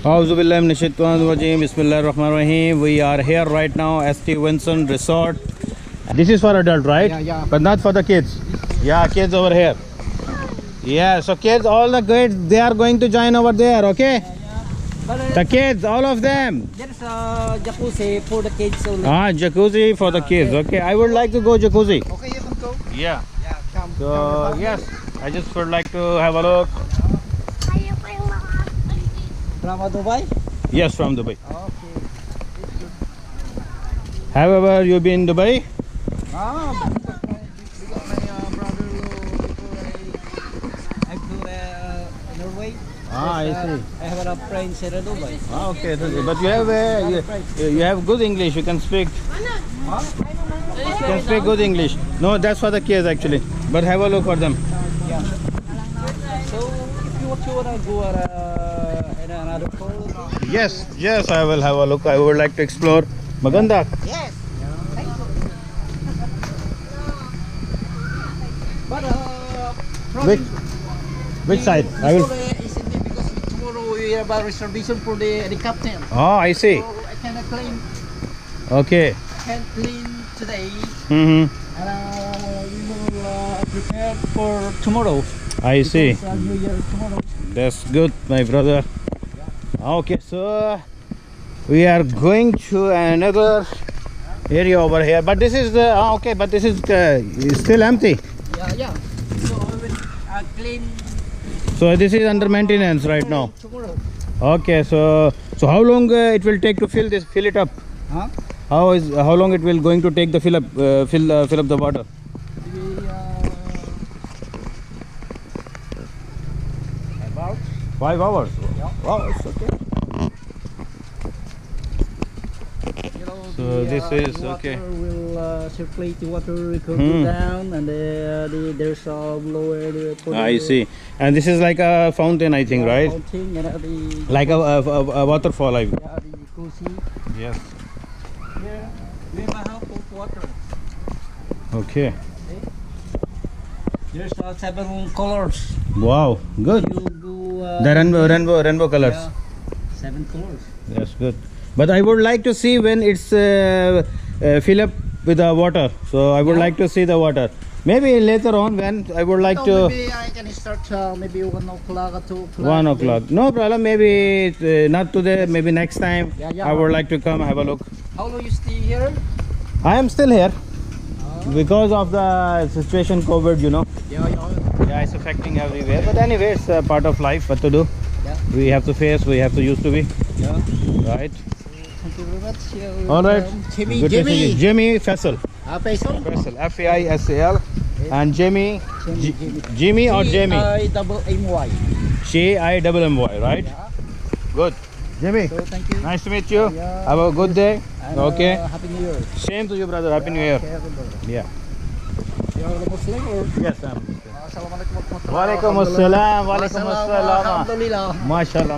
Auzubillahi minash-shaytanir-rajeem. Bismillahir-rahmanir-rahim. We are here right now, S.T Vincent Resort. This is for adult, right? Yeah. But not for the kids. Yeah, kids over here. Yeah, so kids, all the kids, they are going to join over there, okay? The kids, all of them. There's a jacuzzi for the kids only. Ah, jacuzzi for the kids. Okay, I would like to go jacuzzi. Okay, you can go. Yeah. Yeah, come. So yes, I just would like to have a look. From Dubai? Yes, from Dubai. Okay. Have ever you been Dubai? Because my brother I to Norway. Ah, I see. I have a friend in Dubai. Ah, okay. But you have you have good English. You can speak. Huh? You can speak good English. No, that's for the kids actually. But have a look for them. Yeah. So if you want to go in another pool. Yes, I will have a look. I would like to explore Maganda. Yes. But Which side? I will. Because tomorrow we have a reservation for the captain. Oh, I see. So I cannot claim. Okay. Can't clean today. Mm-hmm. And we will prepare for tomorrow. I see. Because, New Year tomorrow. That's good, my brother. Okay, so we are going to another area over here, but this is the okay, but this is still empty. Yeah. So we will clean. So this is under maintenance right now. Tomorrow. Okay, so how long it will take to fill it up? Huh? How long it will going to take to fill up the water? Maybe about 5 hours. Yeah. Wow, it's okay. So this is the water okay. will circulate, the water will go down, and there's some lower. I see. And this is like a fountain, I think, right? Fountain, and Like a waterfall, I. the jacuzzi. Yes. Here we have a house of water. Okay. There's 7 colors. Wow, good. You go. The rainbow colors. Yeah, 7 colors. That's good. But I would like to see when it's fill up with the water. So I would like to see the water. Maybe later on when I would like to. Maybe I can start maybe 1 o'clock or 2 o'clock. 1 o'clock. No problem. Maybe not today. Maybe next time. Yeah. I would like to come have a look. How long you stay here? I am still here because of the situation, COVID. You know. Yeah, it's affecting everywhere. But anyway, it's part of life. What to do? Yeah. We have to face. We have to used to be. Yeah. Right. Thank you very much. All right. Jimmy. Jimmy Faisal. Faisal. Faisal. Faisal. And Jimmy. Jimmy or Jamie? Jimmy. Jimmy, right? Yeah. Good. Jimmy. So thank you. Nice to meet you. Yeah. Have a good day. And, Okay. Happy New Year. Same to you, brother. Happy New Year. Okay, happy New Year. Yeah. You're a Muslim or? Yes, I'm. Assalamualaikum warahmatullahi Walaikum assalam. Walaikum assalam. Alhamdulillah. Mashallah.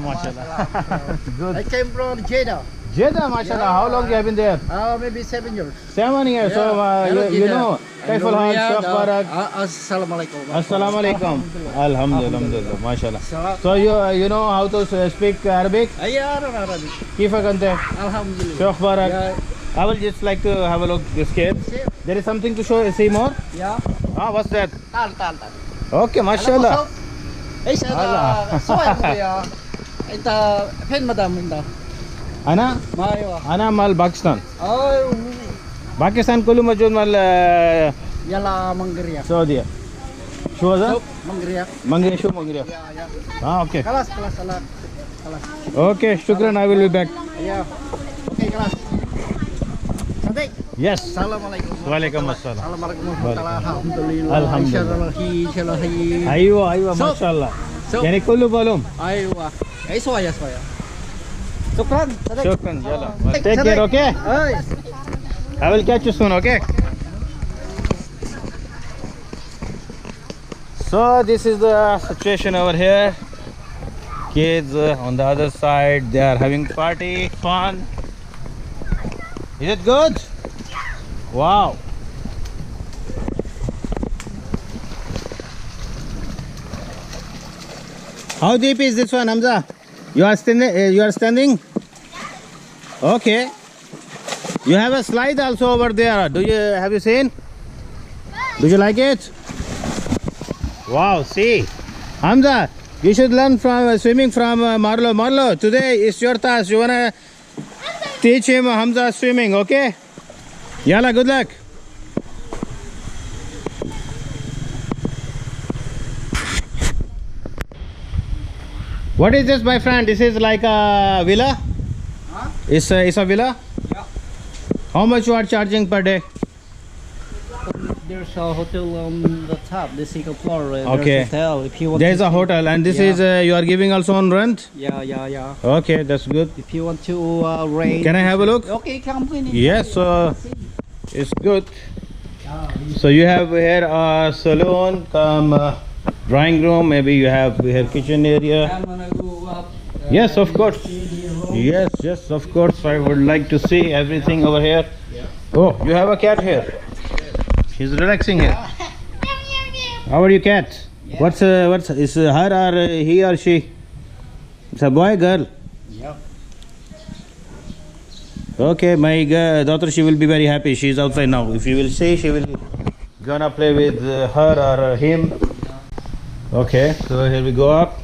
Good. I came from Jeddah. Jeddah, mashallah. How long you have been there? Maybe 7 years. 7 years. So Hello, you Jeddah. know. Kaifal hal? Shaf barak. Assalamualaikum. Assalamualaikum. Alhamdulillah. Mashallah. Salam. So you know how to speak Arabic? Yeah, Arabic. Kifa kante? Alhamdulillah. Shaf barak. Yeah. I will just like to have a look this kid. There is something to see more? Yeah. Ah, what's that? Tal. Okay, mashallah. Hey, Allah. ya. Ita pen madam inda. Ana Mayo. mal Pakistan. Oh. Pakistan kullu majud mal Yala Mangriya. Saudi. Shu ada? Mangriya. Mangriya. Yeah. Ah, okay. Kalas. Okay, shukran. I will be back. Yeah. Okay, kalas. Sadik. Yes. Assalamualaikum. Walaikum assalam. Assalamualaikum warahmatullahi wabarakatuh. Alhamdulillah. Inshallah. Aywa, mashallah. So- Yani kullu balum. Aywa. Ay soya. Shukran. Sadik. Shukran, yalla. Take care, okay? Ay. I will catch you soon, okay? So this is the situation over here. Kids on the other side, they are having party, fun. Is it good? Wow. How deep is this one, Hamza? You are standing? You are standing? Okay. You have a slide also over there. Have you seen? Do you like it? Wow, see. Hamza, you should learn from swimming from Marlo. Marlo, today is your task. You wanna teach him Hamza swimming, okay? Yalla, good luck. What is this, my friend? This is like a villa? Huh? It's a villa? Yeah. How much you are charging per day? There's a hotel on the top, the second floor. Okay. There's a hotel. If you want There's to a hotel, and this is you are giving also on rent? Yeah. Okay, that's good. If you want to rent. Can I have a look? Okay, come in. Yes, it's good. So you have here a salon, drawing room, maybe you have here kitchen area. I'm gonna go up. Yes, of course. Yes, of course. I would like to see everything over here. Yeah. Oh, you have a cat here. He's relaxing here. How are you, cat? Yeah. What's is her or he or she? It's a boy, girl. Yep. Okay, my daughter, she will be very happy. She's outside now. If you will see, she will gonna play with her or him. Okay, so here we go up.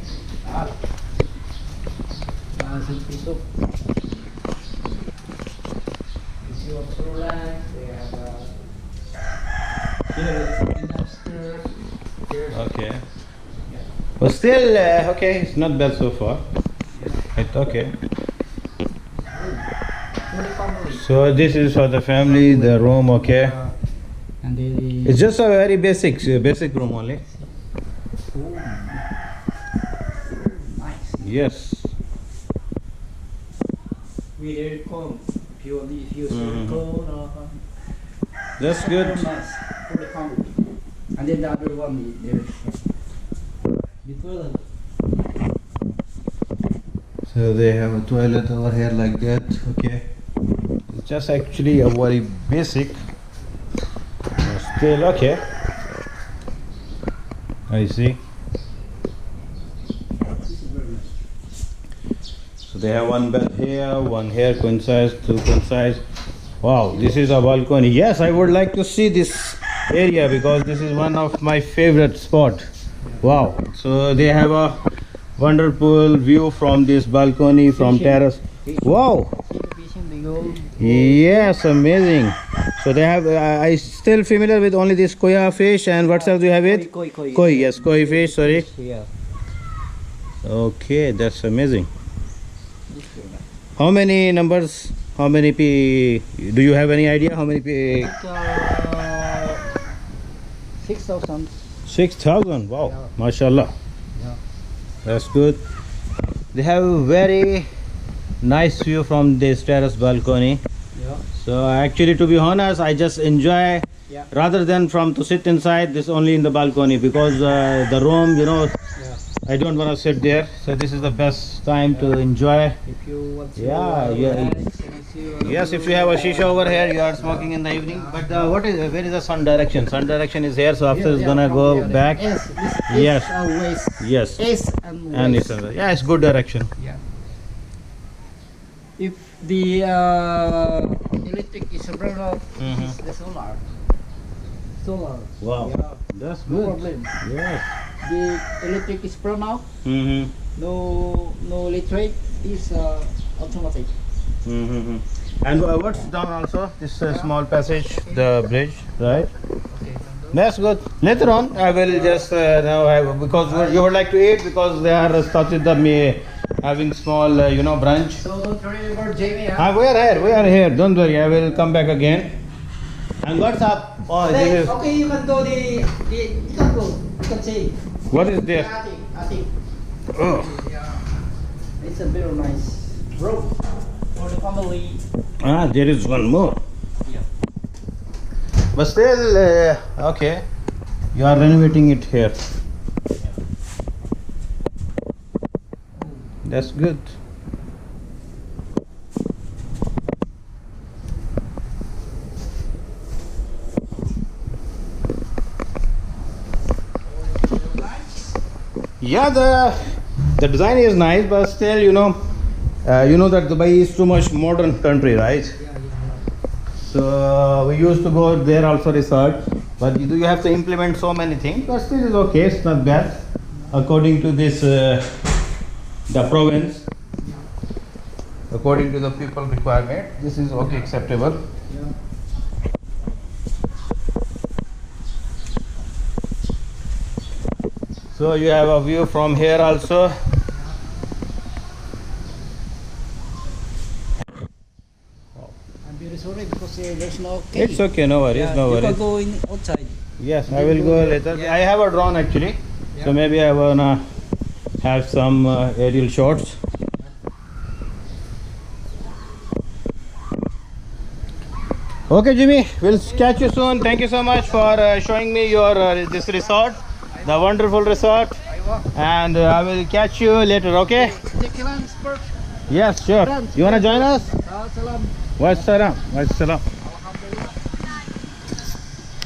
Okay. But still, okay, it's not bad so far. It's okay. So this is for the family, the room, okay. And It's just a very basic room only. nice. Yes. We aircon. If you use Mhm. aircon, That's good. nice for the family. And then the other one there's the toilet. So they have a toilet over here like that, okay. It's just actually a very basic. Still okay. I see. This is very nice. So they have one bed here, one here, queen size, two queen size. Wow, this is a balcony. Yes, I would like to see this area because this is one of my favorite spot. Wow. So they have a wonderful view from this balcony, from terrace. Wow. Yes, amazing. So they have. I still familiar with only this koya fish, and what else do you have it? Koi. Yes, koi fish. Sorry. Yeah. Okay, that's amazing. How many numbers? How many do you have any idea? How many 6,000. 6,000. Wow, Yeah. mashallah. Yeah. That's good. They have a very nice view from this terrace balcony. Yeah. So actually, to be honest, I just enjoy Yeah. rather than from to sit inside. This only in the balcony because the room, Yeah. I don't want to sit there. So this is the best time to enjoy. If you want to Yeah, relax and if you want Yes, to if you have a shisha over here, you are smoking in the evening. But where is the sun direction? Sun direction is here, so after it's gonna from go here. back. Yes, this Yes. is west. Yes, East and west. and it's yeah, it's good direction. Yeah. If the electric is run off, Mhm. it's the solar. Solar. Wow, Yeah. that's No good. problem. Yes. The electric is run off. Mm-hmm. No electric is automatic. Mm-hmm. And what's down also? This small passage, the bridge, right? Okay. That's good. Later on, I will just now have because you would like to eat because they are started the me having small brunch. So don't worry about Jamie. We are here. Don't worry, I will come back again. And what's up? Oh, this is, Okay, you can go you can go. You can see. what is there? Attic. Oh. Yeah. It's a very nice room for the family. Ah, there is one more. Yeah. But still, okay. You are renovating it here. That's good. Yeah, The design is nice, but still, you know that Dubai is too much modern country, right? So we used to go there also resort, but you have to implement so many things. But still, is okay. It's not bad, according to this the province, according to the people requirement. This is okay, acceptable. So you have a view from here also. I'm very sorry because there's no key. It's okay, no worries, no You can worries. go in outside. Yes, I will go later. Yeah. I have a drone actually, so maybe I wanna have some aerial shots. Okay, Jimmy, we'll catch you soon. Thank you so much for showing me your this resort, the wonderful resort, and I will catch you later. Okay? Take your lunch first. Yes, sure. You wanna join us? Salam. Wassalam. Wassalam.